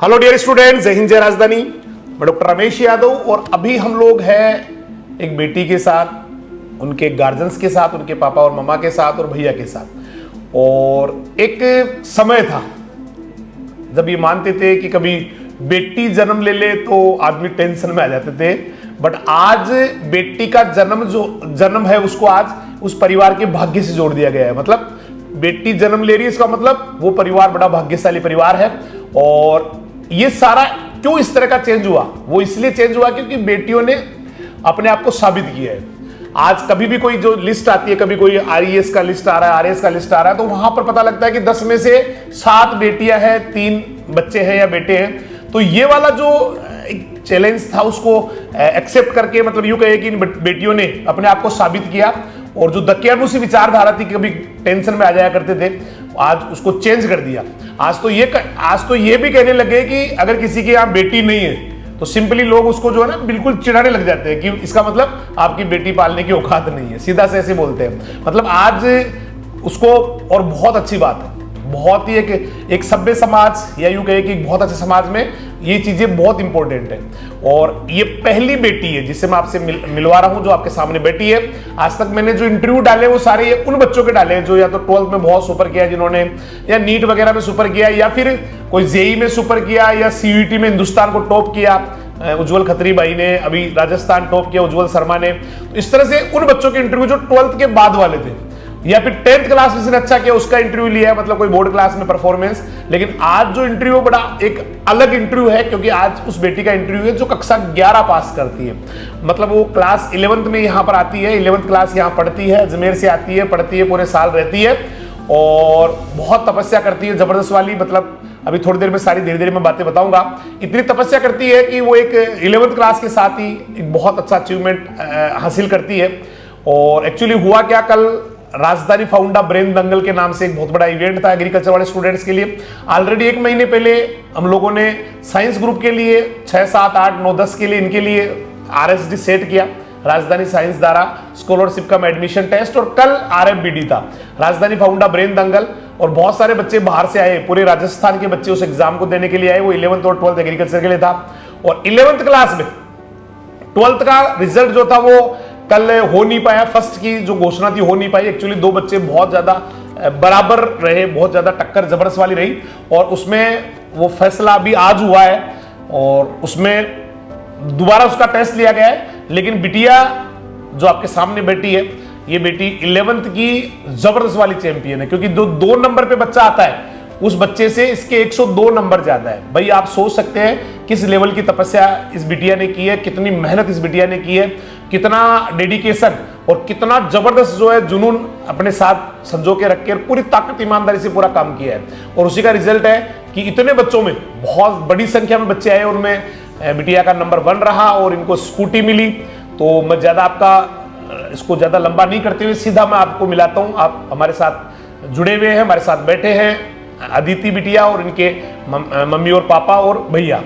Hello dear students, जय हिंद जय राजधानी। मैं डॉक्टर रमेश यादव और अभी हम लोग हैं एक बेटी के साथ, उनके गार्जियंस के साथ, उनके पापा और मम्मा के साथ और भैया के साथ। और एक समय था जब ये मानते थे कि कभी बेटी जन्म ले ले तो आदमी टेंशन में आ जाते थे, बट आज बेटी का जन्म है उसको आज उस परिवार के भाग्य से जोड़ दिया गया है। मतलब बेटी जन्म ले रही है, इसका मतलब वो परिवार बड़ा भाग्यशाली परिवार है। और ये सारा क्यों इस तरह का चेंज हुआ? वो इसलिए चेंज हुआ क्योंकि बेटियों ने अपने आप को साबित किया है। आज कभी भी कोई जो लिस्ट आती है, कभी कोई आईएएस का लिस्ट आ रहा है, आरएएस का लिस्ट आ रहा है, तो वहां पर पता लगता है कि 10 में से 7 बेटियां हैं, 3 बच्चे हैं या बेटे हैं। तो ये वाला जो एक चैलेंज था उसको एक्सेप्ट करके, मतलब यूं कहे कि इन बेटियों ने अपने आप को साबित किया। और जो दकियानुसी विचारधारा थी, कभी टेंशन में आ जाया करते थे, आज उसको चेंज कर दिया। आज तो ये भी कहने लगे कि अगर किसी के यहाँ बेटी नहीं है तो सिंपली लोग उसको जो है ना बिल्कुल चिढ़ाने लग जाते हैं कि इसका मतलब आपकी बेटी पालने की औकात नहीं है, सीधा से ऐसे बोलते हैं। मतलब आज उसको, और बहुत अच्छी बात है, बहुत ही एक सभ्य समाज या यूं कहे कि बहुत अच्छे समाज में ये चीजें बहुत इंपॉर्टेंट है। और ये पहली बेटी है जिससे मैं आपसे मिलवा रहा हूं, जो आपके सामने बेटी है। आज तक मैंने जो इंटरव्यू डाले वो सारे ये उन बच्चों के डाले हैं जो या तो 12th में बहुत सुपर किया, जिन्होंने या नीट वगैरह में सुपर किया, या फिर कोई जेई में सुपर किया, या सीयूईटी में हिंदुस्तान को टॉप किया। उज्जवल खत्री भाई ने, अभी राजस्थान टॉप किया उज्जवल शर्मा ने। तो इस तरह से उन बच्चों के इंटरव्यू जो 12th के बाद वाले थे, या फिर 10th क्लास में से अच्छा किया उसका इंटरव्यू लिया है, मतलब कोई बोर्ड क्लास में परफॉर्मेंस। लेकिन आज जो इंटरव्यू बड़ा एक अलग इंटरव्यू है, क्योंकि आज उस बेटी का इंटरव्यू है जो कक्षा 11 पास करती है। मतलब वो क्लास 11th में यहाँ पर आती है, 11th क्लास यहाँ पढ़ती है, अजमेर से आती है, पढ़ती है, पूरे साल रहती है और बहुत तपस्या करती है, जबरदस्त वाली। मतलब अभी थोड़ी देर में सारी धीरे धीरे मैं बातें बताऊंगा। इतनी तपस्या करती है कि वो एक 11th क्लास के साथ ही एक बहुत अच्छा अचीवमेंट हासिल करती है। और एक्चुअली हुआ क्या, कल राजधानी फाउंडा ब्रेन दंगल के नाम से एक बहुत बड़ा इवेंट था एग्रीकल्चर वाले स्टूडेंट्स के लिए। ऑलरेडी 1 महीने पहले हम लोगों ने साइंस ग्रुप के लिए 6, 7, 8, 9, 10 के लिए इनके लिए आरएसडी सेट किया, राजधानी साइंस द्वारा स्कॉलरशिप का एडमिशन टेस्ट। और कल आरएफबीडी था, राजधानी फाउंडा ब्रेन दंगल। और बहुत सारे बच्चे बाहर से आए, पूरे राजस्थान के बच्चे उस एग्जाम को देने के लिए आए। वो 11th और 12th एग्रीकल्चर के लिए था। और 11th क्लास में 12th का रिजल्ट जो था वो कल हो नहीं पाया। फर्स्ट की जो घोषणा थी हो नहीं पाई। एक्चुअली 2 बच्चे बहुत ज्यादा बराबर रहे, बहुत ज्यादा टक्कर जबरदस्त वाली रही। और उसमें वो फैसला अभी आज हुआ है और उसमें दोबारा उसका टेस्ट लिया गया है। लेकिन बिटिया जो आपके सामने बैठी है, ये बेटी 11th की जबरदस्त वाली चैंपियन है, क्योंकि जो 2 नंबर पे बच्चा आता है उस बच्चे से इसके 102 नंबर ज्यादा है। भाई आप सोच सकते हैं किस लेवल की तपस्या इस बिटिया ने की है, कितनी मेहनत इस बिटिया ने की है, कितना डेडिकेशन और कितना जबरदस्त जो है जुनून अपने साथ संजो के रख के पूरी ताकत ईमानदारी से पूरा काम किया है। और उसी का रिजल्ट है कि इतने बच्चों में बहुत बड़ी संख्या में बच्चे आए, उनमें बिटिया का नंबर 1 रहा और इनको स्कूटी मिली। तो मैं ज्यादा इसको ज्यादा लंबा नहीं करते हुए सीधा मैं आपको मिलाता हूं। आप हमारे साथ जुड़े हुए हैं, हमारे साथ बैठे हैं अदिति बिटिया और इनके मम्मी और पापा और भैया।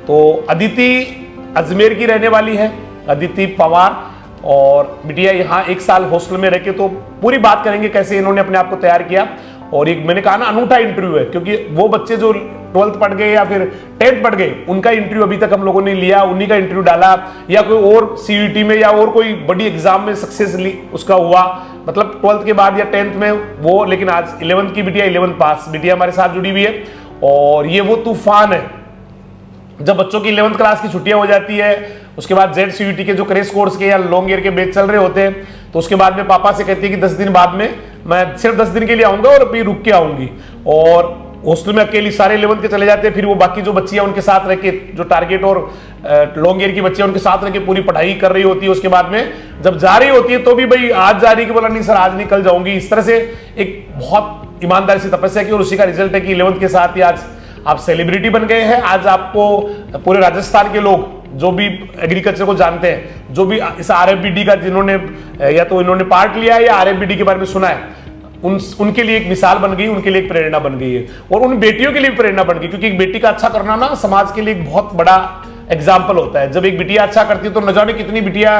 तो अदिति अजमेर की रहने वाली है, अदिति पवार। और बिटिया यहाँ 1 साल हॉस्टल में रह के, तो पूरी बात करेंगे कैसे इन्होंने अपने आप को तैयार किया। और एक मैंने कहा ना अनूठा इंटरव्यू है, क्योंकि वो बच्चे जो 12th पढ़ गए या फिर 10th पढ़ गए उनका इंटरव्यू अभी तक हम लोगों ने लिया, उन्हीं का इंटरव्यू डाला, या कोई और सीयूईटी में या और कोई बड़ी एग्जाम में सक्सेसफुली उसका हुआ, मतलब 12th के बाद या 10th में वो। लेकिन आज 11th की बिटिया 11th पास बिटिया हमारे साथ जुड़ी हुई है। और ये वो तूफान है जब बच्चों की 11th क्लास की छुट्टियां हो जाती है, उसके बाद जेड सीयूईटी के जो क्रेश कोर्स के या लॉन्ग ईयर के बैच चल रहे होते हैं, तो उसके बाद में पापा से कहती है कि 10 दिन बाद में मैं सिर्फ 10 दिन के लिए आऊंगा और अभी रुक के आऊंगी। और हॉस्टल में अकेली सारे 11th के चले जाते हैं। फिर वो बाकी जो बच्चियां उनके साथ रह के, जो टारगेट और लॉन्ग ईयर की बच्चियां उनके साथ रह के पूरी पढ़ाई कर रही होती है। उसके बाद में जब जा रही होती है तो भी भाई आज जा रही है कि बोला नहीं सर आज नहीं कल जाऊंगी। इस तरह से एक बहुत ईमानदारी से तपस्या की और उसी का रिजल्ट है कि 11th के साथ ही आज आप सेलिब्रिटी बन गए हैं। आज आपको पूरे राजस्थान के लोग जो भी एग्रीकल्चर को जानते हैं, जो भी इस आरएफबीडी का जिन्होंने या तो इन्होंने पार्ट लिया है या आरएफबीडी के बारे में सुना है, उनके लिए एक मिसाल बन गई, उनके लिए एक प्रेरणा बन गई है। और उन बेटियों के लिए भी प्रेरणा बन गई, क्योंकि एक बेटी का अच्छा करना ना समाज के लिए एक बहुत बड़ा एग्जाम्पल होता है। जब एक बिटिया अच्छा करती है तो न जाने कितनी बिटिया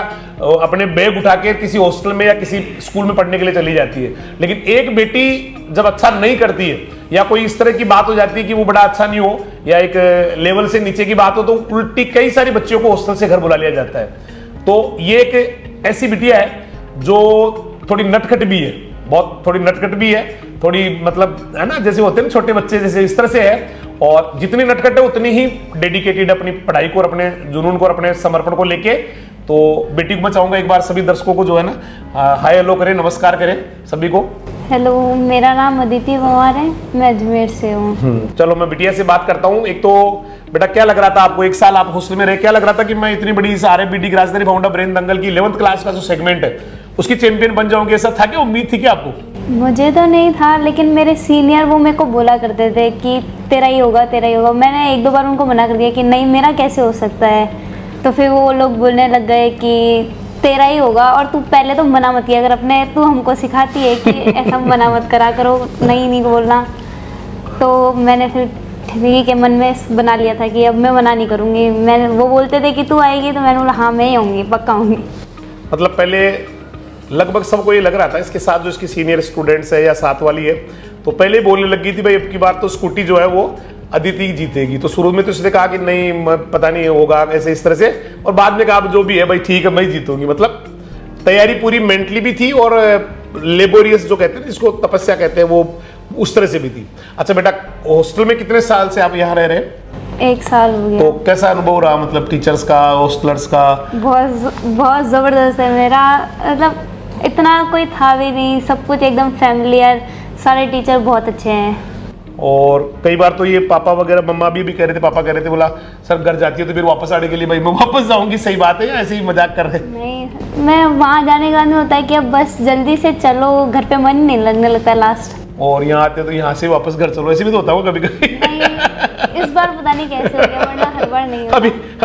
अपने बैग उठा के किसी हॉस्टल में या किसी स्कूल में पढ़ने के लिए चली जाती है। लेकिन एक बेटी जब अच्छा नहीं करती है या कोई इस तरह की बात हो जाती है कि वो बड़ा अच्छा नहीं हो या एक लेवल से नीचे की बात हो, तो उल्टी कई सारी बच्चियों को हॉस्टल से घर बुला लिया जाता है। तो ये एक ऐसी बिटिया है जो थोड़ी नटखट भी है, बहुत थोड़ी नटखट भी है, थोड़ी मतलब है ना, जैसे होते हैं ना छोटे बच्चे जैसे, इस तरह से है। और जितनी नटखट है उतनी ही डेडिकेटेड अपनी पढ़ाई को और अपने जुनून को और अपने समर्पण को लेके। तो बेटी को मैं चाहूंगा एक बार सभी दर्शकों को जो है ना हाय हेलो करें, नमस्कार करें सभी को। हेलो, मेरा नाम अदिति पवार है, मैं अजमेर से हूँ। चलो मैं बिटिया से बात करता हूँ। एक तो बेटा क्या लग रहा था आपको, एक साल आप हॉस्टल में रहे, क्या लग रहा था कि मैं इतनी बड़ी RFBD राजधानी भावंडा ब्रेन दंगल की 11th क्लास का जो सेगमेंट है उसकी चैंपियन बन जाऊंगी, ऐसा था क्या, उम्मीद थी क्या आपको? मुझे तो नहीं था, लेकिन मेरे सीनियर वो मेरे को बोला करते थे कि तेरा ही होगा तेरा ही होगा। मैंने एक दो बार उनको मना कर दिया कि नहीं मेरा कैसे हो सकता है, तो फिर वो लोग बोलने लग गए कि तेरा ही होगा और तू पहले तो मना मत किया अगर अपने, तू हमको सिखाती है कि ऐसा मना मत करा करो, नहीं बोलना। तो मैंने फिर ठीक है मन में बना लिया था कि अब मैं मना नहीं करूँगी। मैंने वो बोलते थे कि तू आएगी, तो मैंने बोला हाँ मैं ही आऊँगी, पक्का आऊँगी। मतलब पहले लगभग सबको ये लग रहा था इसके साथ जो इसकी सीनियर स्टूडेंट्स है या साथ वाली है, तो पहले ही बोलने लग गई थी भाई अब की बार तो स्कूटी जो है वो अदिति जीतेगी। तो शुरू में तो उसने कहा कि नहीं पता नहीं होगा ऐसे इस तरह से, और बाद में कहा जो भी है भाई ठीक है मैं जीतूंगी। मतलब तैयारी पूरी मेंटली भी थी और लेबोरियस जो कहते हैं इसको तपस्या कहते हैं वो उस तरह से भी थी। अच्छा बेटा, हॉस्टल में कितने साल से आप यहाँ रह रहे हैं? 1 साल हो गया। तो कैसा अनुभव रहा, मतलब टीचर्स का, हॉस्टलर्स का? बहुत ज़बरदस्त है मेरा, मतलब इतना कोई था भी नहीं, सब कुछ एकदम फैमिलियर, सारे टीचर बहुत अच्छे हैं। और कई बार तो ये पापा वगैरह मम्मा भी कह रहे थे, पापा कह रहे थे बोला सर घर जाती है तो फिर वापस आने के लिए भाई मैं वापस जाऊंगी, सही बात है या ऐसे ही मजाक कर रहे? नहीं, मैं वहाँ जाने का नहीं होता है कि अब बस जल्दी से चलो, घर पे मन नहीं लगने लगता है लास्ट। और यहाँ आते तो यहाँ से वापस घर चलो, ऐसे भी तो होता होगा कभी कभी? इस बार पता नहीं कैसे हो गया, वरना हर बार नहीं होता।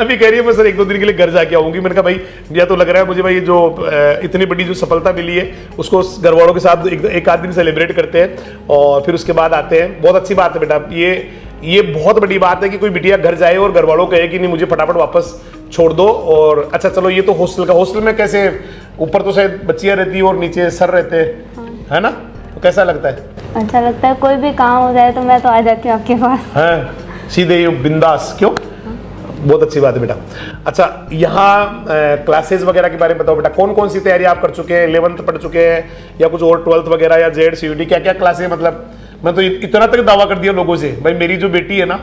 अभी कह रही है मैं सर 1-2 दिन के लिए घर जाके आऊंगी। मैंने कहा भाई या तो लग रहा है मुझे भाई जो इतनी बड़ी जो सफलता मिली है उसको घर वालों के साथ एक आध दिन सेलिब्रेट करते हैं और फिर उसके बाद आते हैं। बहुत अच्छी बात है बेटा, ये बहुत बड़ी बात है कि कोई बिटिया घर जाए और घर वालों कहे कि नहीं मुझे फटाफट वापस छोड़ दो। और अच्छा चलो ये तो हॉस्टल में कैसे, ऊपर तो शायद बच्चियां रहती है और नीचे सर रहते हैं, है ना, तो कैसा लगता है? अच्छा लगता है, कोई भी काम हो जाए तो मैं तो आ जाती हूँ आपके पास। हाँ सीधे बिंदास, क्यों? बहुत अच्छी बात है बेटा। अच्छा यहाँ क्लासेस वगैरह के बारे में बताओ बेटा, कौन कौन सी तैयारी आप कर चुके हैं? 11th पढ़ चुके हैं या कुछ और 12th वगैरह या जेड CUT, क्या क्या क्लासेस? मतलब मैं तो इतना तक दावा कर दिया लोगों से भाई मेरी जो बेटी है ना,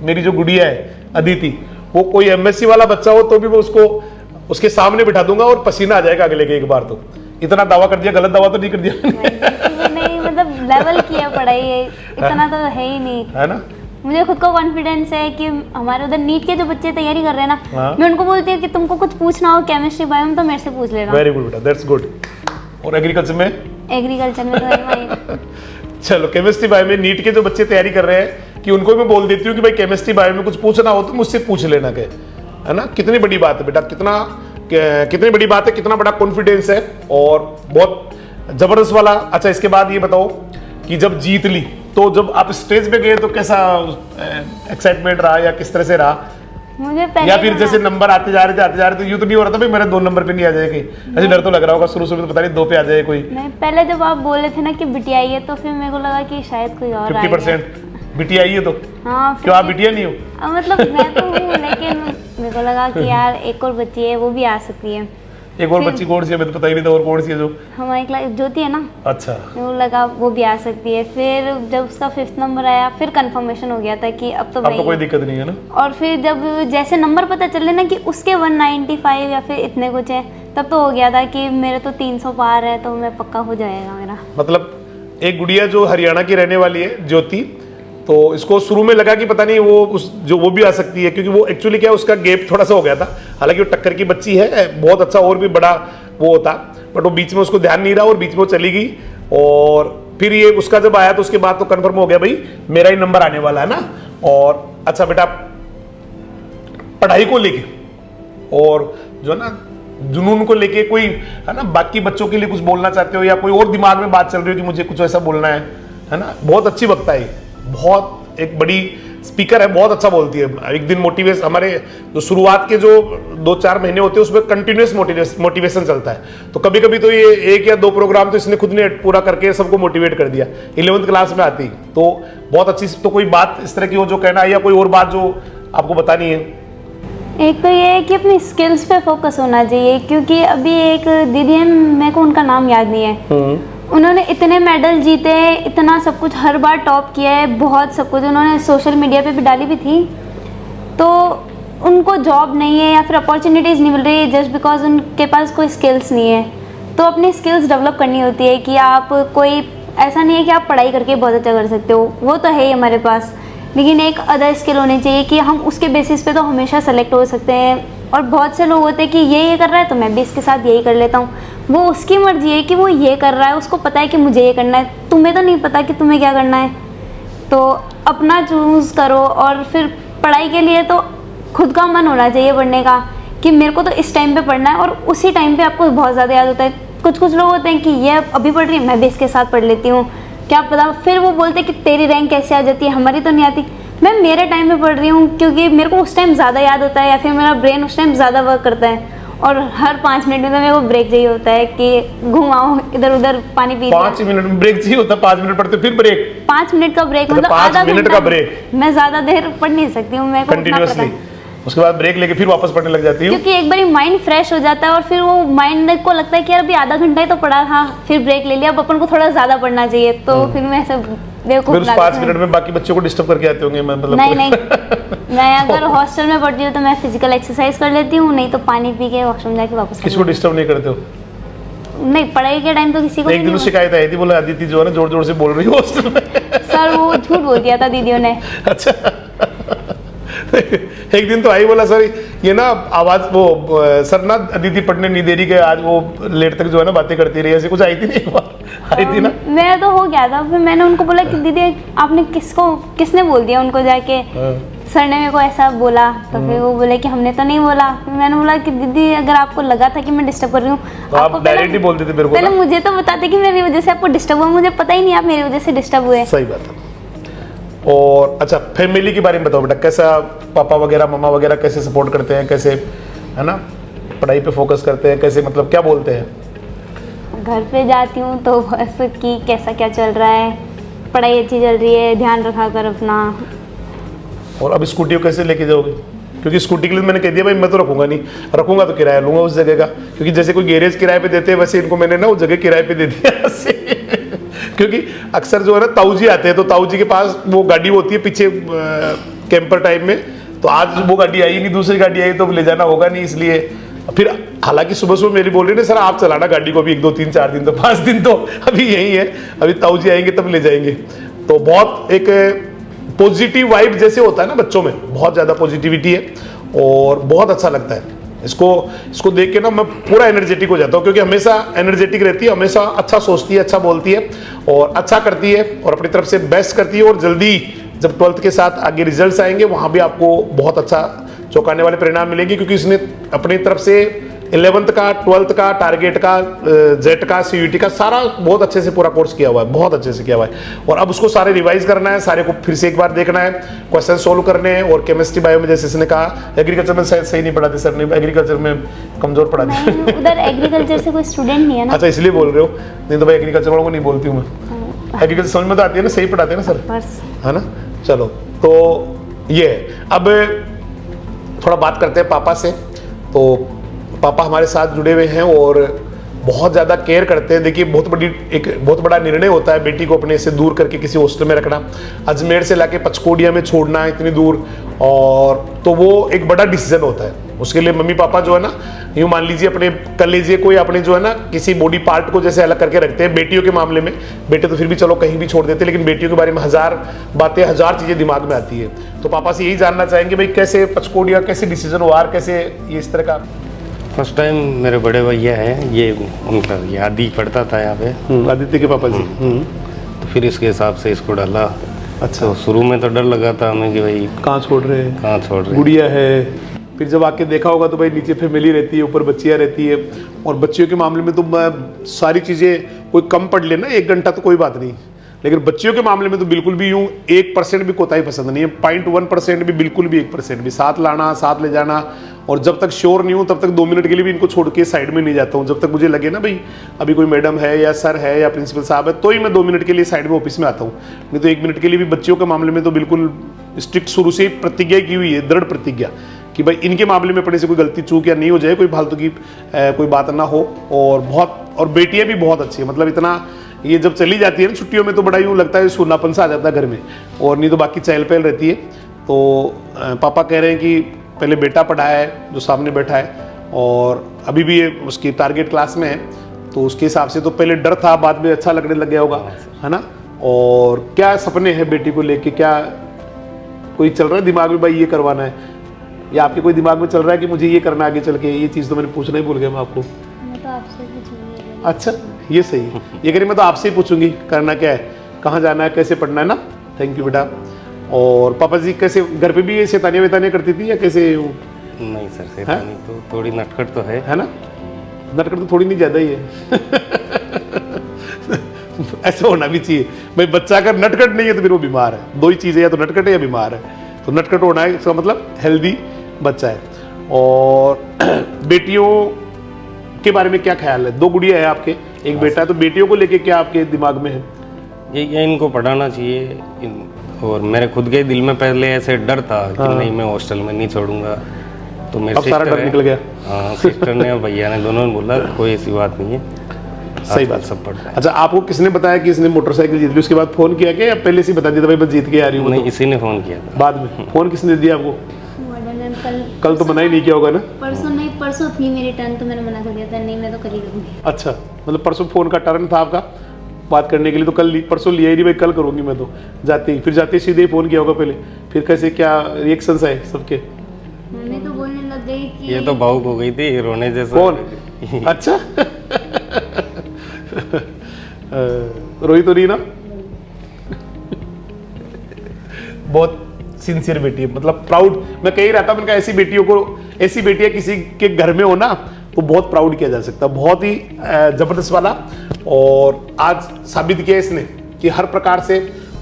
मेरी जो गुड़िया है अदिति, वो कोई MSc वाला बच्चा हो तो भी मैं उसको उसके सामने बिठा दूंगा और पसीना आ जाएगा अगले के एक बार। तो इतना दावा कर दिया, गलत दावा तो नहीं कर दिया? नहीं मतलब लेवल की है पढ़ाई, इतना तो है ही नहीं, है ना। मुझे खुद को कॉन्फिडेंस है कि हमारे उधर नीट के जो बच्चे तैयारी कर रहे हैं ना, हाँ? मैं उनको बोलती हूँ कि तुमको कुछ पूछना हो केमिस्ट्री बायो में तो मेरे से पूछ लेना। वेरी गुड बेटा, दैट्स गुड। और एग्रीकल्चर में? एग्रीकल्चर में तो चलो केमिस्ट्री बायो में नीट के जो बच्चे तैयारी कर रहे हैं कि उनको मैं बोल देती हूँ कि भाई केमिस्ट्री बायो में कुछ पूछना हो तो मुझसे पूछ लेना के, है ना। कितनी बड़ी बात है बेटा, कितनी बड़ी बात है, कितना बड़ा कॉन्फिडेंस है और बहुत जबरदस्त वाला। अच्छा इसके बाद ये बताओ कि जब जीत ली तो जब आप स्टेज पे गए तो कैसा एक्साइटमेंट रहा या किस तरह से रहा? मुझे पहले या फिर जैसे नंबर आते जा रहे तो यूं तो नहीं हो रहा था भाई मेरे 2 नंबर पे नहीं आ जाए कहीं, ऐसे डर तो लग रहा होगा शुरू में, तो पता नहीं 2 पे आ जाए कोई? नहीं, पहले जब आप बोले थे ना कि बिटिया आई है तो फिर मेरे को लगा कि शायद कोई और 50% बिटिया आई है तो? हाँ, क्यों आप बिटिया नहीं हो? मतलब मैं तो हूँ, लेकिन मेरे को लगा कि यार एक और बच्ची है वो भी आ सकती है। एक और बच्ची कौन सी है? मैं तो पता ही नहीं था और कौन सी है जो हमारी क्लास ज्योति है ना। अच्छा, वो लगा वो भी आ सकती है। फिर जब उसका 5th नंबर आया फिर कंफर्मेशन हो गया था कि अब तो कोई दिक्कत नहीं है ना। और फिर जब जैसे नंबर पता चले ना कि उसके 195 या फिर इतने कुछ है, तब तो हो गया था कि मेरे तो 300 पार है तो मैं पक्का हो जाएगा मेरा। मतलब एक गुड़िया जो हरियाणा की रहने वाली है ज्योति, तो इसको शुरू में लगा कि पता नहीं वो भी आ सकती है, क्योंकि वो एक्चुअली क्या उसका गैप थोड़ा सा हो गया था। हालांकि वो टक्कर की बच्ची है, बहुत अच्छा और भी बड़ा वो होता, बट वो बीच में उसको ध्यान नहीं रहा और बीच में वो चली गई। और फिर ये उसका जब आया तो उसके बाद तो कंफर्म हो गया भाई मेरा ही नंबर आने वाला है ना। और अच्छा बेटा, पढ़ाई को लेके और जो ना जुनून को लेके कोई है ना, बाकी बच्चों के लिए कुछ बोलना चाहते हो या कोई और दिमाग में बात चल रही हो कि मुझे कुछ ऐसा बोलना है ना? बहुत अच्छी वक्ता है, बहुत एक बड़ी स्पीकर है, बहुत अच्छा बोलती है। एक दिन मोटिवेशन, हमारे जो शुरुआत के जो 2-4 महीने होते हैं उसमें कंटिन्यूस मोटिवेशन चलता है। तो कभी कभी तो ये 1 या 2 प्रोग्राम तो इसने खुद ने पूरा करके सबको मोटिवेट कर दिया 11th क्लास में आती। तो बहुत अच्छी। तो कोई बात इस तरह की हो जो कहना है, या कोई और बात जो आपको बतानी है? एक तो ये है कि अपनी स्किल्स पे फोकस होना चाहिए, क्योंकि अभी एक दीदी है, मेरे को उनका नाम याद नहीं है, उन्होंने इतने मेडल जीते, इतना सब कुछ हर बार टॉप किया है, बहुत सब कुछ उन्होंने सोशल मीडिया पे भी डाली भी थी। तो उनको जॉब नहीं है या फिर अपॉर्चुनिटीज़ नहीं मिल रही है जस्ट बिकॉज उनके पास कोई स्किल्स नहीं है। तो अपनी स्किल्स डेवलप करनी होती है कि आप कोई, ऐसा नहीं है कि आप पढ़ाई करके बहुत अच्छा कर सकते हो, वो तो है ही हमारे पास, लेकिन एक अदर स्किल होनी चाहिए कि हम उसके बेसिस पे तो हमेशा सेलेक्ट हो सकते हैं। और बहुत से लोग होते हैं कि ये कर रहा है तो मैं भी इसके साथ यही कर लेता हूँ, वो उसकी मर्जी है कि वो ये कर रहा है, उसको पता है कि मुझे ये करना है, तुम्हें तो नहीं पता कि तुम्हें क्या करना है। तो अपना चूज़ करो। और फिर पढ़ाई के लिए तो खुद का मन होना चाहिए पढ़ने का, कि मेरे को तो इस टाइम पे पढ़ना है, और उसी टाइम पे आपको बहुत ज़्यादा याद होता है। कुछ लोग होते हैं कि ये अभी पढ़ रही है, मैं भी इसके साथ पढ़ लेती हूँ, क्या पता फिर वो बोलते हैं कि तेरी रैंक कैसे आ जाती है, हमारी तो नहीं आती। मैं मेरे टाइम पे पढ़ रही हूँ क्योंकि मेरे को उस टाइम ज़्यादा याद होता है, या फिर मेरा ब्रेन उस टाइम ज़्यादा वर्क करता है। और हर 5 मिनट में तो मेरे को ब्रेक चाहिए होता है कि घुमाओ इधर उधर, पानी पी। 5 मिनट में ब्रेक चाहिए होता है? 5 मिनट पढ़ते फिर ब्रेक? 5 मिनट का ब्रेक, मतलब 5 आधा मिनट घंटा का ब्रेक? मैं ज़्यादा देर पढ़ नहीं सकती हूँ, मैं कंटिन्यूअसली। उसके बाद ब्रेक लेके फिर वापस पढ़ने लग जाती हूँ, क्योंकि एक बार माइंड फ्रेश हो जाता है, और फिर वो माइंड को लगता है कि यार अभी आधा घंटा ही तो पढ़ा था, फिर ब्रेक ले लिया, अब अपन को थोड़ा ज़्यादा पढ़ना चाहिए। तो फिर मैं ऐसा बेवकूफ, फिर उस 5 मिनट में बाकी बच्चों को डिस्टर्ब करके आते होंगे, मतलब नहीं मैं अगर हॉस्टल में पढ़ती हूँ तो मैं फिजिकल एक्सरसाइज कर लेती हूँ, नहीं तो पानी पी के वॉशरूम जाके वापस। किसी को डिस्टर्ब नहीं करते हो? नहीं, पढ़ाई के टाइम तो किसी को एक दिन तो शिकायत आई थी, बोला अदिति जो है ना जोर जोर से बोल रही है हॉस्टल में। सर वो झूठ बोल दिया था दीदियों ने। अच्छा। एक दिन तो आई, बोला सर ये ना आवाज वो सर ना अदिति पढ़ने नहीं दे रही, के आज वो लेट तक जो है ना बातें करती रही, ऐसी कुछ आई थी नहीं? एक बार आई थी ना। मेरा तो हो गया था, फिर मैंने उनको बोला कि दीदी आपने किसने बोल दिया उनको जाके? सर ने मेरे को ऐसा बोला, तो फिर वो बोले कि हमने तो नहीं बोला। फिर मैंने बोला कि दीदी अगर आपको लगा था कि मैं डिस्टर्ब कर रही हूँ, तो आप डायरेक्ट ही बोल देते मेरे को, पहले मुझे तो बताते कि मेरी वजह से आपको डिस्टर्ब हुआ, मुझे पता ही नहीं आप मेरी वजह से डिस्टर्ब हुए। सही बात है। और अच्छा, फैमिली के बारे में बताओ बेटा, कैसा पापा वगैरह मम्मा वगैरह कैसे सपोर्ट करते हैं, कैसे है ना पढ़ाई पे फोकस करते हैं, कैसे मतलब क्या बोलते हैं? घर पे जाती हूँ तो बस कि कैसा क्या चल रहा है, पढ़ाई अच्छी चल रही है, ध्यान रखा कर अपना। और अब स्कूटी को कैसे लेके जाओगे? क्योंकि स्कूटी के लिए मैंने कह दिया भाई मैं तो रखूंगा नहीं, रखूंगा तो किराया लूंगा उस जगह का, क्योंकि जैसे कोई गैरेज किराए पे देते हैं वैसे इनको मैंने ना उस जगह किराए पे दे दिया। क्योंकि अक्सर जो है ना ताऊ जी आते हैं, तो ताऊ जी के पास वो गाड़ी होती है पीछे कैंपर टाइप में, तो आज वो गाड़ी आई नहीं, दूसरी गाड़ी आई तो ले जाना होगा नहीं, इसलिए फिर हालांकि सुबह सुबह मेरी बोल रही है सर आप चलाना गाड़ी को भी 1 2 3 4 दिन तो 5 दिन तो अभी यही है, अभी ताऊ जी आएंगे तब ले जाएंगे। तो बहुत एक पॉजिटिव वाइब जैसे होता है ना बच्चों में, बहुत ज़्यादा पॉजिटिविटी है और बहुत अच्छा लगता है। इसको देख के ना मैं पूरा एनर्जेटिक हो जाता हूँ, क्योंकि हमेशा एनर्जेटिक रहती है, हमेशा अच्छा सोचती है, अच्छा बोलती है और अच्छा करती है और अपनी तरफ से बेस्ट करती है। और जल्दी जब 12th के साथ आगे रिजल्ट्स आएंगे वहाँ भी आपको बहुत अच्छा चौंकाने वाले परिणाम मिलेंगे, क्योंकि इसने अपनी तरफ से 11th का 12th का टारगेट का जेट का CUET का सारा बहुत अच्छे से पूरा कोर्स किया हुआ है, बहुत अच्छे से किया हुआ है। और अब उसको सारे रिवाइज करना है, सारे को फिर से एक बार देखना है, क्वेश्चन सोल्व करने हैं। और केमिस्ट्री बायो में जैसे इसने कहा, एग्रीकल्चर में सही नहीं पढ़ाते सर ने, एग्रीकल्चर में कमजोर पढ़ाते। उधर एग्रीकल्चर से कोई स्टूडेंट नहीं है ना। अच्छा इसलिए बोल रहे हो, नहीं तो भाई एग्रीकल्चर वालों को नहीं बोलती हूँ मैं, एग्रीकल्चर समझ में तो आती है ना, सही पढ़ाते हैं ना सर, है ना। चलो तो ये अब थोड़ा बात करते हैं पापा से। तो पापा हमारे साथ जुड़े हुए हैं और बहुत ज़्यादा केयर करते हैं। देखिए बहुत बड़ा निर्णय होता है बेटी को अपने से दूर करके किसी हॉस्टल में रखना, अजमेर से लाके पचकोडिया में छोड़ना इतनी दूर, और तो वो एक बड़ा डिसीजन होता है। उसके लिए मम्मी पापा जो है ना, यूँ मान लीजिए अपने कर लीजिए कोई अपने जो है ना किसी बॉडी पार्ट को जैसे अलग करके रखते हैं। बेटियों के मामले में बेटे तो फिर भी चलो कहीं भी छोड़ देते हैं, लेकिन बेटियों के बारे में 1000 बातें 1000 चीज़ें दिमाग में आती है। तो पापा से यही जानना चाहेंगे भाई कैसे पचकोडिया, कैसे डिसीजन हुआ, कैसे ये इस तरह का? फर्स्ट टाइम मेरे बड़े भैया हैं, ये उनका ये आदि पढ़ता था यहाँ पे, आदित्य के पापा जी। तो फिर इसके हिसाब से इसको डाला। अच्छा, तो शुरू में तो डर लगा था हमें कि भाई कहाँ छोड़ रहे हैं, कहाँ छोड़ रहे हैं। गुड़िया है। फिर जब आके देखा होगा तो भाई नीचे फैमिली रहती है, ऊपर बच्चियाँ रहती है। और बच्चियों के मामले में तो सारी चीज़ें कोई कम पढ़ लेना 1 घंटा तो कोई बात नहीं, लेकिन बच्चियों के मामले में तो बिल्कुल भी यूं 1% भी कोताही पसंद नहीं है, 0.1% भी, बिल्कुल भी 1% भी। साथ लाना, साथ ले जाना, और जब तक श्योर नहीं हूं तब तक 2 मिनट के लिए भी इनको छोड़ के साइड में नहीं जाता हूं। जब तक मुझे लगे ना भाई अभी कोई मैडम है या सर है या प्रिंसिपल साहब है, तो ही मैं 2 मिनट के लिए साइड में ऑफिस में आता हूँ। नहीं तो 1 मिनट के लिए भी बच्चियों के मामले में तो बिल्कुल स्ट्रिक्ट शुरू से ही प्रतिज्ञा की हुई है, दृढ़ प्रतिज्ञा कि भाई इनके मामले में पढ़ने से कोई गलती चूक या नहीं हो जाए, कोई फालतू की कोई बात ना हो। और बेटियां भी बहुत अच्छी है, मतलब इतना ये जब चली जाती है ना छुट्टियों में तो बड़ा यूँ लगता है सूनापन सा आ जाता है घर में, और नहीं तो बाकी चहल पहल रहती है। तो पापा कह रहे हैं कि पहले बेटा पढ़ाया है जो सामने बैठा है, और अभी भी ये उसकी टारगेट क्लास में है, तो उसके हिसाब से तो पहले डर था, बाद में अच्छा लगने लग गया होगा, है ना। और क्या सपने हैं बेटी को लेके, क्या कोई चल रहा है दिमाग में भाई ये करवाना है, या आपके कोई दिमाग में चल रहा है कि मुझे ये करना है आगे चल के? ये चीज़ तो मैंने पूछना ही भूल गया मैं आपको। मैं तो आपसे पूछूंगी। अच्छा, ये सही है। ये करिए, मैं तो आपसे ही पूछूंगी करना क्या है, कहाँ जाना है, कैसे पढ़ना है ना। थैंक यू बेटा। और पापा जी कैसे घर पे भी ये शैतानियाँ वैतानियाँ करती थी या कैसे? नहीं सर, शैतानी तो थोड़ी नटखट तो है ना। नटखट तो थोड़ी नहीं ज़्यादा ही है। ऐसा होना भी चाहिए भाई, बच्चा अगर नटखट नहीं है तो फिर वो बीमार है। 2 ही चीज़ें, या तो नटखट है या बीमार है। तो नटखट होना है, इसका मतलब हेल्दी बच्चा है। और बेटियों के बारे में क्या ख्याल है? 2 गुड़िया है आपके, एक बेटा है, तो बेटियों को लेके क्या आपके दिमाग में है? ये इनको पढ़ाना चाहिए। और मेरे खुद के दिल में पहले ऐसे डर था कि नहीं मैं हॉस्टल में नहीं छोड़ूंगा, तो मेरे अब सारा डर निकल गया। हाँ, सिस्टर ने और भैया ने दोनों ने बोला कोई ऐसी बात नहीं है, सही बात। सब पढ़ता है। अच्छा, आपको किसने बताया कि इसने मोटरसाइकिल जीत ली? उसके बाद फोन किया क्या, या पहले से ही बता दिया था भाई बस जीत के आ रही हूँ? नहीं, इसी ने फोन किया था बाद में। फोन किसने दिया आपको? कल तो मना ही नहीं किया होगा ना? परसों थी मेरी टर्न, तो मैंने मना कर दिया था, नहीं मैं तो कल ही करूँगी। अच्छा, मतलब परसों फोन का टर्न था आपका बात करने के लिए, तो कल परसों लिया ही नहीं भाई, कल करूंगी मैं तो जाते ही। फिर जाते ही सीधे ही फोन किया होगा पहले, फिर कैसे क्या रिएक्शंस आए सबके? मम्मी तो बोलने लग गई कि ये तो भावुक हो गई थी, रोने जैसा। कौन? अच्छा। रोई तो नहीं ना? बहुत सिंसियर बेटी है, मतलब प्राउड। मैं कह ही रहा था, मैंने कहा ऐसी बेटियों को, ऐसी बेटियां किसी के घर में हो ना तो बहुत प्राउड किया जा सकता है, बहुत ही जबरदस्त वाला। और आज साबित किया इसने कि हर प्रकार से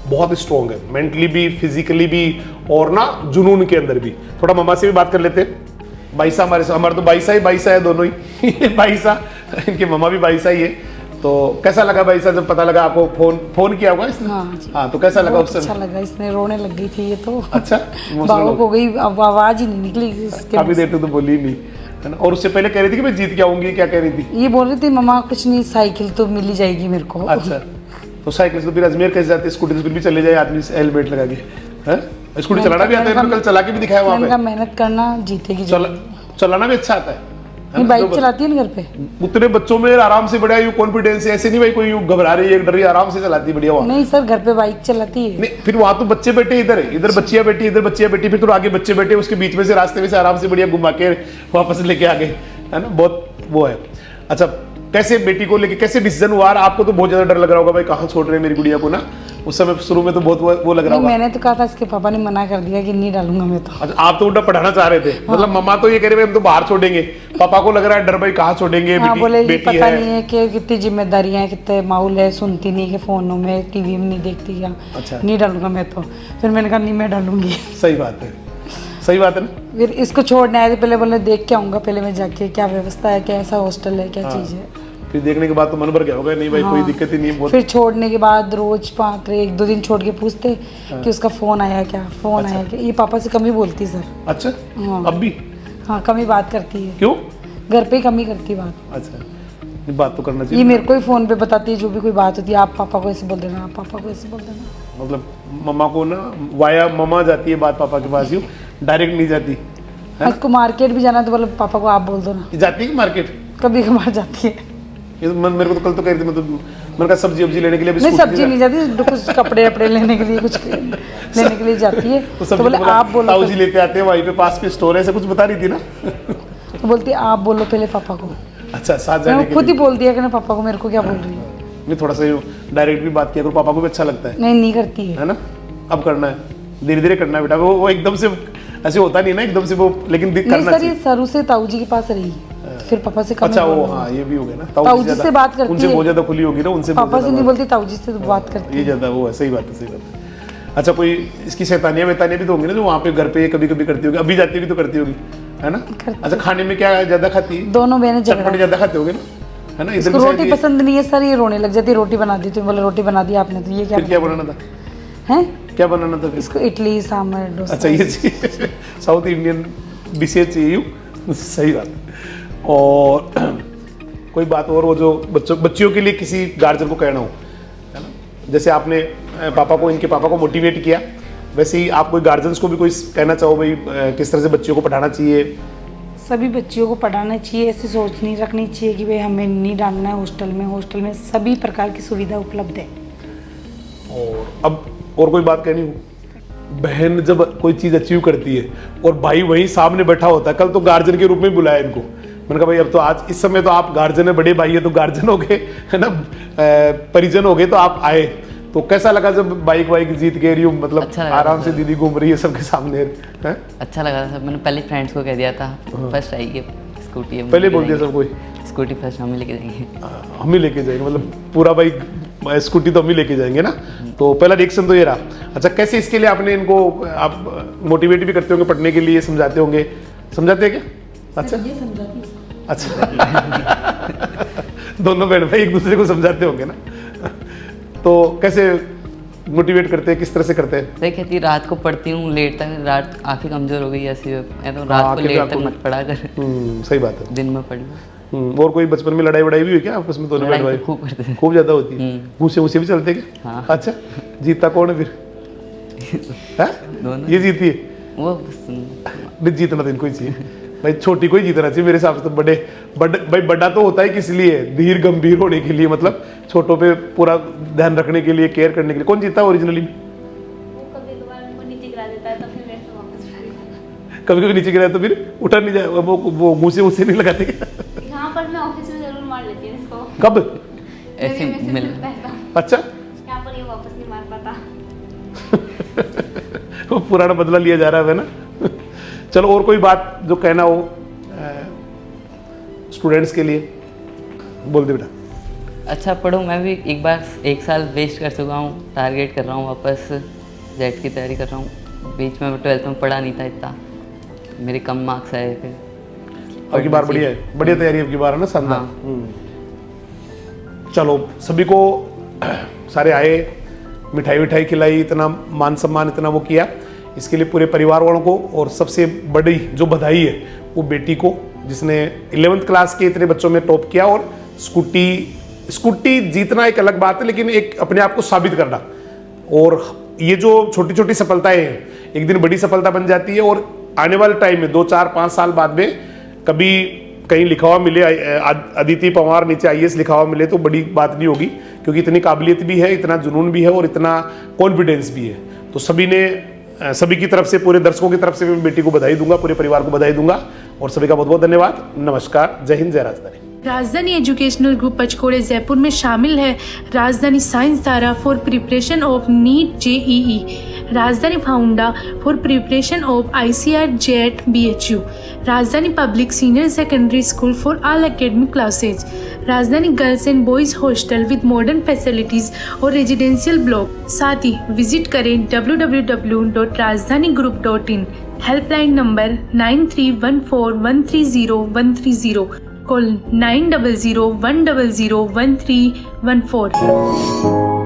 बहुत स्ट्रॉन्ग है, मेंटली भी, फिजिकली भी, और ना जुनून के अंदर भी। थोड़ा मम्मा से भी बात कर लेते हैं। बाईसा हमारे तो बाईसा है दोनों ही। बाईसा, इनके मम्मा भी बाईसा ही है। तो कैसा लगा भाईसा जब पता लगा आपको? फोन किया होगा इसने? हाँ, तो कैसा लगा उस समय? अच्छा लगा, इसने रोने लग गई थी ये तो। अच्छा, भावुक हो गई, अब आवाज ही नहीं निकली इसके। काफी देर तक तो बोली ही नहीं, है ना। और उससे पहले कह रही थी कि मैं जीत के आऊंगी, क्या कह रही थी? ये बोल रही थी मम्मा कुछ नहीं, साइकिल तो मिल ही जाएगी मेरे को। अच्छा, तो साइकिल से तो फिर अजमेर कैसे जाते? स्कूटी से फिर भी चले जाए आदमी हेलमेट लगा के, हैं? स्कूटी चलाना भी आता है? कल चला के भी दिखाया वहाँ पे। मेहनत करना जीतेगी। चलाना भी अच्छा आता है? बाइक चलाती है ना घर पे। उतने बच्चों में आराम से बढ़िया यू कॉन्फिडेंस है, ऐसे नहीं भाई कोई घबरा रही है, डर रही है, आराम से चलाती है बढ़िया वहाँ। नहीं सर, घर पे बाइक चलाती है। नहीं, फिर वहाँ तो बच्चे बैठे, इधर बच्चियाँ बैठी, इधर बच्चियाँ बैठी, फिर तो आगे बच्चे बैठे, उसके बीच में से रास्ते में से आराम से बढ़िया घुमा के वापस लेके आ गए, है ना। बहुत वो है। अच्छा, कैसे बेटी को लेके कैसे डिसीजन हुआ? आपको तो बहुत ज्यादा डर लग रहा होगा भाई, कहाँ छोड़ रहे हैं मेरी गुड़िया को ना। उस समय शुरू में तो बहुत वो लग रहा होगा। मैंने तो कहा था, इसके पापा ने मना कर दिया कि नहीं डालूंगा मैं तो। अच्छा, आप तो उल्टा पढ़ाना चाह रहे थे? मतलब मम्मा तो ये कह रहे हम तो बाहर छोड़ेंगे, पापा को लग रहा है डर भाई कहाँ छोड़ेंगे, बोले बेटी पता है। नहीं है कि कितनी जिम्मेदारियां हैं, कितने माहौल है, सुनती नहीं कि फोनों में, टीवी में नहीं देखती क्या। अच्छा, नहीं डालूंगा मैं तो। फिर मैंने कहा नहीं मैं डालूंगी। सही बात है, सही बात है ना। फिर इसको छोड़ने आए थे, पहले बोले देख के आऊंगा पहले मैं जाके, क्या व्यवस्था है, कैसा हॉस्टल है, क्या चीज़ है। फिर देखने के बाद तो मन भर गया होगा, नहीं भाई कोई दिक्कत ही नहीं है। फिर छोड़ने के बाद रोज 1-2 दिन छोड़ के पूछते कि उसका फोन आया क्या, फोन आया क्या। ये पापा से कम ही बोलती सर। अच्छा, हाँ। अब भी? हाँ, कम ही बात करती है। क्यों? घर पे ही कम ही करती बात। अच्छा, ये बात तो करना चाहिए। ये मेरे को ही फोन पे बताती है, जो भी कोई बात होती है, आप पापा को ऐसे बोल देना, आप पापा को ऐसे बोल देना। मतलब मम्मा को ना वाया मम्मा जाती है बात पापा के पास, यूँ डायरेक्ट नहीं जाती। उसको मार्केट भी जाना तो बोले पापा को आप बोल दो ना। जाती है मार्केट? कभी कभार जाती है। ये तो मेरे को तो कल तो कह रही थी, मतलब मैंने कहा सब्जी लेने के लिए। नहीं, सब्जी नहीं जाती, कुछ कपड़े लेने के लिए, कुछ लेने के लिए जाती है। तो बोले आप बोलो, ताऊ जी लेते आते हैं वहीं पे पास पे स्टोर है, ऐसा कुछ बता रही थी ना। तो बोलती है आप बोलो पहले पापा को। अच्छा, साथ जाने के लिए खुद ही बोल दिया कि ना पापा को, मेरे को क्या बोल रही है। नहीं, थोड़ा सा डायरेक्ट भी बात किया करो, पापा को भी अच्छा लगता है। नहीं करती है ना। अब करना है, धीरे धीरे करना है बेटा, वो एकदम से ऐसे होता नहीं ना एकदम से वो, लेकिन करना चाहिए। ये शुरू से ताऊ जी के पास रही, फिर पापा से कम ही अच्छा वो बोलूंगी। हाँ ये भी हो गया ना ताऊ जी से बात करती उनसे है। बहुत ज्यादा खुली होगी ना उनसे पापा बहुत से नहीं ज्यादा बोलती, ताऊ जी से तो बात करती ये ज्यादा वो है, सही बात है, सही बात है। अच्छा कोई इसकी शैतानियां वैतानियां भी तो होंगी ना जो वहाँ पे घर पे कभी कभी करती होगी, अभी जाती भी तो करती होगी, है ना? अच्छा खाने में क्या ज्यादा खाती है? दोनों बहनें चटपट झगड़ा। ज्यादा खाते होगे ना, है ना? इधर इसको भी शायद रोटी ये- पसंद नहीं है सर, ये रोने लग जाती है, रोटी बना दी, तुम बोले रोटी बना दी आपने, तो ये क्या फिर क्या बनाना था? है? क्या बनाना था फिर? इसको इडली सांभर डोसा। अच्छा ये चाहिए साउथ इंडियन डिशेज चाहिए यूँ, सही बात है। और कोई बात और वो जो बच्चियों के लिए किसी गार्जियन को कहना हो, है ना? जैसे आपने पापा को, इनके पापा को मोटिवेट किया, वैसे ही आप कोई गार्जियंस को भी कोई कहना चाहो भाई किस तरह से बच्चियों को पढ़ाना चाहिए? सभी बच्चियों को पढ़ाना चाहिए, ऐसी सोच नहीं रखनी चाहिए कि भाई हमें नहीं डालना है हॉस्टल में। हॉस्टल में सभी प्रकार की सुविधा उपलब्ध है। और अब और कोई बात कहनी हो? बहन जब कोई चीज अचीव करती है और भाई वहीं सामने बैठा होता है, कल तो गार्जियन के रूप में बुलाया इनको, मैंने कहा भाई अब तो आज इस समय तो आप गार्जियन है, बड़े भाई है तो गार्जियन हो गए, है ना? परिजन हो गए तो आप आए, तो कैसा लगा जब बाइक वाइक जीत के रही हूँ, मतलब अच्छा लगा आराम से सर। दीदी घूम रही है सबके सामने है? अच्छा लगा था सर, मैंने पहले फ्रेंड्स को कह दिया था फर्स्ट आएगी स्कूटी, हम पहले लेके बोल दिया जाएंगे। सब कोई स्कूटी फर्स्ट हम ही लेके जाएंगे। हम ही लेके जाएंगे, मतलब पूरा बाइक स्कूटी तो हम ही लेके जाएंगे ना, तो पहला रिएक्शन तो ये रहा। अच्छा कैसे इसके लिए आपने इनको, आप मोटिवेट भी करते होंगे पढ़ने के लिए, समझाते होंगे, समझाते हैं क्या? अच्छा दोनों बहन भाई एक दूसरे को समझाते होंगे ना, तो कैसे मोटिवेट करते हैं, किस तरह से करते हैं? सही कहती है, रात को पढ़ती हूँ लेट तक, रात आंखें कमजोर हो गई ऐसी, मैं तो हाँ, रात को आंखें लेट तो तक आपको- मत पढ़ा कर, सही बात है। दिन में पढ़ लो। और कोई बचपन में लड़ाई वड़ाई भी हुई क्या आपस में दोनों बहन लड़ाई भाई? तो खूब करते थे। खूब ज्यादा होती है, घूसे घूसे भी चलते क्या? हाँ। अच्छा जीतता कौन है फिर? हैं? दोनों। ये जीती है? वो बस, नहीं जीतना तो इनको ही चाहिए भाई, छोटी को ही जीतना चाहिए मेरे हिसाब से तो। भाई बड़ा तो होता है किस लिए? धीर गंभीर होने के लिए, मतलब छोटों पे पूरा ध्यान रखने के लिए, केयर करने के लिए। कौन जीता है ओरिजिनली? वो कभी कभार उनको नीचे गिरा देता है तो फिर मेरे से वापस उठा लेता है। कभी कभी नीचे गिरा तो फिर उठा नहीं जाए, वो मुँह से नहीं लगाते क्या? यहाँ पर मैं ऑफिस में जरूर मार लेती हूँ इसको, कब? ऐसे मेरे से मिल मिलता है तो। अच्छा यहाँ पर ये वापस नहीं मार पाता। वो पुराना बदला लिया जा रहा है ना। चलो और कोई बात जो कहना हो स्टूडेंट्स के लिए, बोल दे बेटा। अच्छा पढ़ो, मैं भी एक साल वेस्ट कर चुका हूँ, टारगेट कर रहा हूँ वापस, जेट की तैयारी कर रहा हूँ। बीच में 12th में पढ़ा नहीं था इतना, मेरे कम मार्क्स आए थे। अब की बार बढ़िया है, बढ़िया तैयारी अब की बार है ना, शानदार। हाँ। चलो सभी को सारे आए, मिठाई विठाई खिलाई, इतना मान सम्मान इतना वो किया, इसके लिए पूरे परिवार वालों को। और सबसे बड़ी जो बधाई है वो बेटी को, जिसने 11th क्लास के इतने बच्चों में टॉप किया। और स्कूटी जीतना एक अलग बात है, लेकिन एक अपने आप को साबित करना, और ये जो छोटी छोटी सफलताएं हैं एक दिन बड़ी सफलता बन जाती है। और आने वाले टाइम में 2, 4, 5 साल बाद में कभी कहीं लिखा हुआ मिले अदिति पवार नीचे IAS लिखा हुआ मिले तो बड़ी बात नहीं होगी, क्योंकि इतनी काबिलियत भी है, इतना जुनून भी है और इतना कॉन्फिडेंस भी है। तो सभी की तरफ से, पूरे दर्शकों की तरफ से मैं बेटी को बधाई दूंगा, पूरे परिवार को बधाई दूंगा, और सभी का बहुत बहुत धन्यवाद। नमस्कार, जय हिंद, जय राजधानी। राजधानी एजुकेशनल ग्रुप पंचकोड़े जयपुर में शामिल है Rajdhani science Dhara for preparation of NEET JEE, Rajdhani foundation for preparation of ICR JET BHU, Rajdhani public senior secondary school for all academic classes, Rajdhani girls and boys hostel with modern facilities और रेजिडेंशियल ब्लॉक। साथ ही visit करें www.rajdanigroup.in। Helpline number 9314130130, call 9001001314।